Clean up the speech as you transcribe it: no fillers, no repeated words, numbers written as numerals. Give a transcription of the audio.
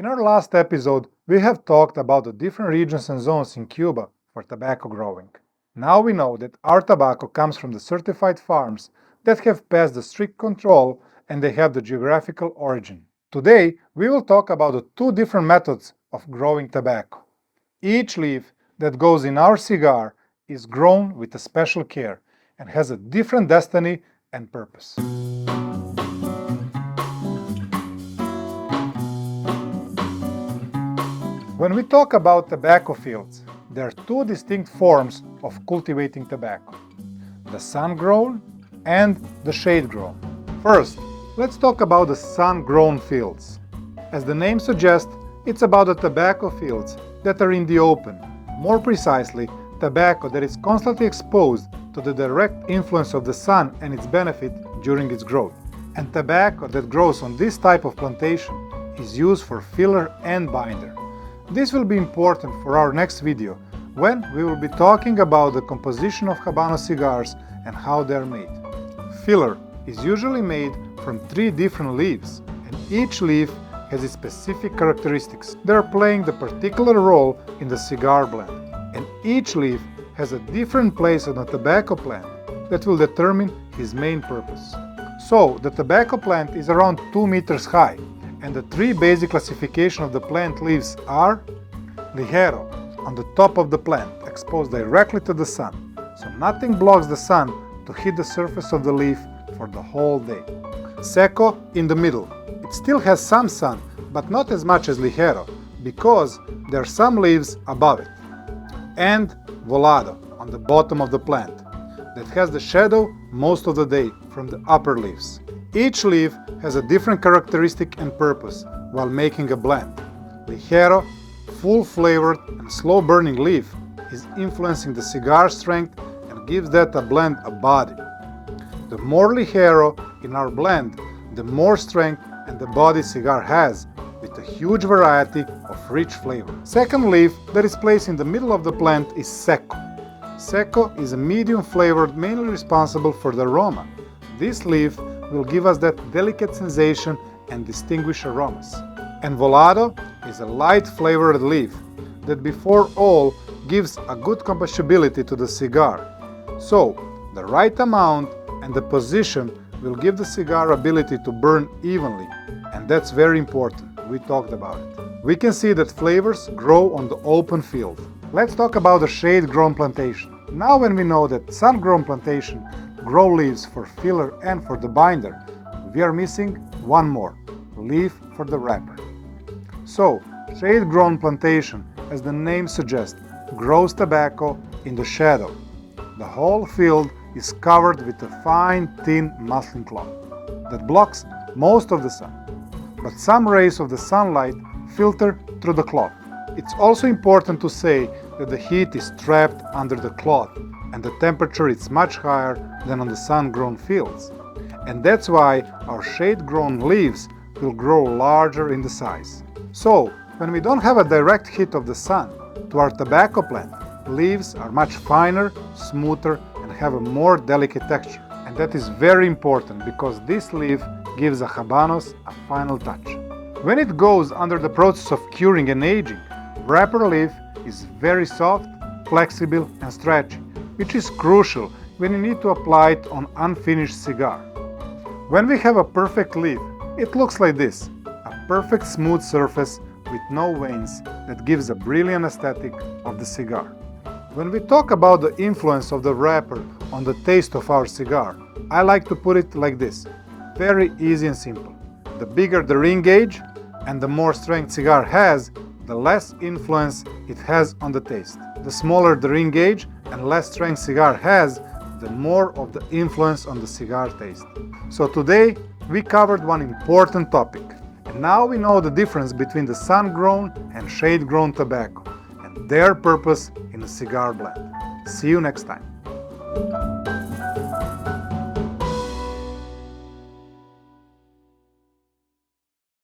In our last episode, we have talked about the different regions and zones in Cuba for tobacco growing. Now we know that our tobacco comes from the certified farms that have passed the strict control and they have the geographical origin. Today, we will talk about the two different methods of growing tobacco. Each leaf that goes in our cigar is grown with a special care and has a different destiny and purpose. When we talk about tobacco fields, there are two distinct forms of cultivating tobacco: the sun-grown and the shade-grown. First, let's talk about the sun-grown fields. As the name suggests, it's about the tobacco fields that are in the open. More precisely, tobacco that is constantly exposed to the direct influence of the sun and its benefit during its growth. And tobacco that grows on this type of plantation is used for filler and binder. This will be important for our next video, when we will be talking about the composition of Habano cigars and how they are made. Filler is usually made from 3 different leaves, and each leaf has its specific characteristics that are playing the particular role in the cigar blend. And each leaf has a different place on the tobacco plant that will determine his main purpose. So, the tobacco plant is around 2 meters high, and the 3 basic classifications of the plant leaves are: ligero, on the top of the plant, exposed directly to the sun, so nothing blocks the sun to hit the surface of the leaf for the whole day. Seco, in the middle. It still has some sun, but not as much as ligero, because there are some leaves above it. And volado, on the bottom of the plant, that has the shadow most of the day from the upper leaves. Each leaf has a different characteristic and purpose while making a blend. Ligero, full-flavored and slow-burning leaf is influencing the cigar strength and gives that a blend a body. The more ligero in our blend, the more strength and the body cigar has, with a huge variety of rich flavor. Second leaf that is placed in the middle of the plant is seco. Seco is a medium flavored, mainly responsible for the aroma. This leaf will give us that delicate sensation and distinguished aromas. And volado is a light flavored leaf that before all gives a good combustibility to the cigar. So, the right amount and the position will give the cigar ability to burn evenly, and that's very important. We talked about it. We can see that flavors grow on the open field. Let's talk about the shade-grown plantation. Now when we know that sun-grown plantation grow leaves for filler and for the binder, we are missing one more, leaf for the wrapper. So, shade-grown plantation, as the name suggests, grows tobacco in the shadow. The whole field is covered with a fine, thin muslin cloth that blocks most of the sun, but some rays of the sunlight filter through the cloth. It's also important to say that the heat is trapped under the cloth and the temperature is much higher than on the sun-grown fields. And that's why our shade-grown leaves will grow larger in the size. So, when we don't have a direct hit of the sun to our tobacco plant, leaves are much finer, smoother, and have a more delicate texture. And that is very important because this leaf gives the Habanos a final touch. When it goes under the process of curing and aging, wrapper leaf is very soft, flexible, and stretchy, which is crucial when you need to apply it on unfinished cigar. When we have a perfect leaf, it looks like this, a perfect smooth surface with no veins that gives a brilliant aesthetic of the cigar. When we talk about the influence of the wrapper on the taste of our cigar, I like to put it like this, very easy and simple. The bigger the ring gauge and the more strength cigar has, the less influence it has on the taste. The smaller the ring gauge and less strength cigar has, the more of the influence on the cigar taste. So today we covered one important topic, and now we know the difference between the sun-grown and shade-grown tobacco and their purpose in a cigar blend. See you next time.